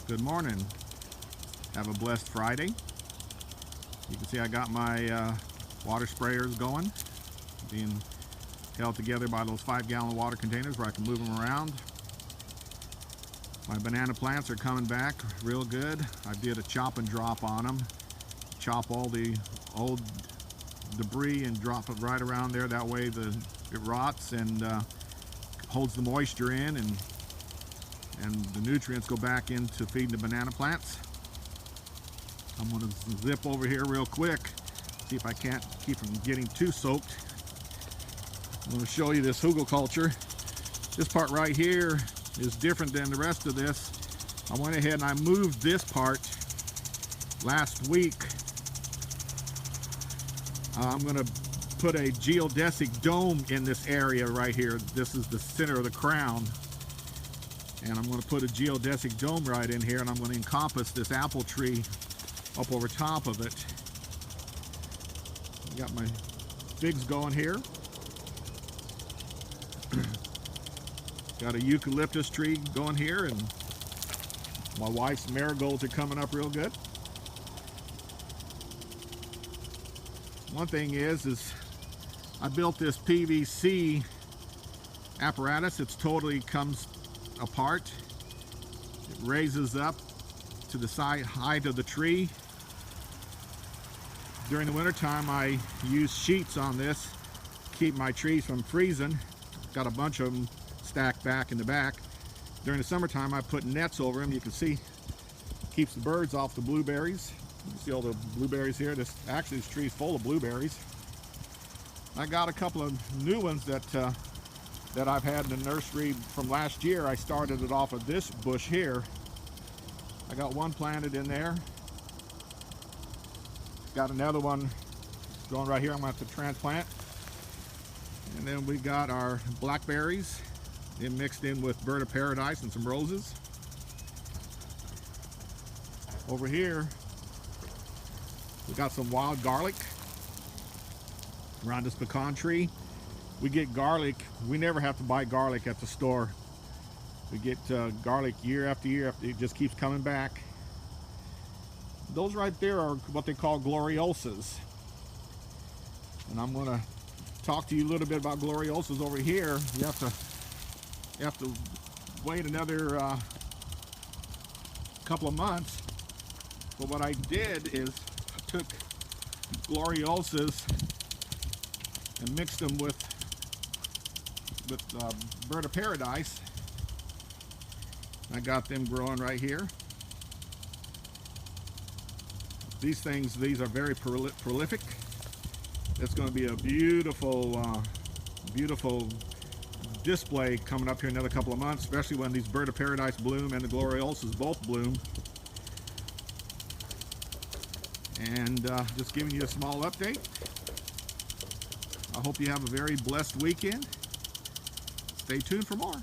Good morning. Have a blessed Friday. You can see I got my water sprayers going, being held together by those 5-gallon water containers where I can move them around. My banana plants are coming back real good. I did a chop and drop on them. Chop all the old debris and drop it right around there. That way it rots and holds the moisture in, and the nutrients go back into feeding the banana plants. I'm going to zip over here real quick, see if I can't keep them getting too soaked. I'm going to show you this hugelkultur. This part right here is different than the rest of this. I went ahead and I moved this part last week. I'm going to put a geodesic dome in this area right here. This is the center of the crown. And I'm going to put a geodesic dome right in here, and I'm going to encompass this apple tree up over top of it. I got my figs going here. Got a eucalyptus tree going here, and my wife's marigolds are coming up real good. One thing is I built this PVC apparatus. It's totally comes apart. It raises up to the height of the tree. During the wintertime, I use sheets on this to keep my trees from freezing. Got a bunch of them stacked back in the back. During the summertime, I put nets over them. You can see, keeps the birds off the blueberries. You can see all the blueberries here. This tree's full of blueberries. I got a couple of new ones that I've had in the nursery from last year. I started it off of this bush here. I got one planted in there. Got another one growing right here. I'm going to have to transplant. And then we got our blackberries mixed in with bird of paradise and some roses. Over here, we got some wild garlic around this pecan tree. We get garlic. We never have to buy garlic at the store. We get garlic year after year. It just keeps coming back. Those right there are what they call gloriosas. And I'm going to talk to you a little bit about gloriosas over here. You have to wait another couple of months. But what I did is I took gloriosas and mixed them with bird of paradise. I got them growing right here. These are very prolific. It's going to be a beautiful beautiful display coming up here in another couple of months, especially when these bird of paradise bloom and the gloriosas both bloom. And just giving you a small update. I hope you have a very blessed weekend. Stay tuned for more.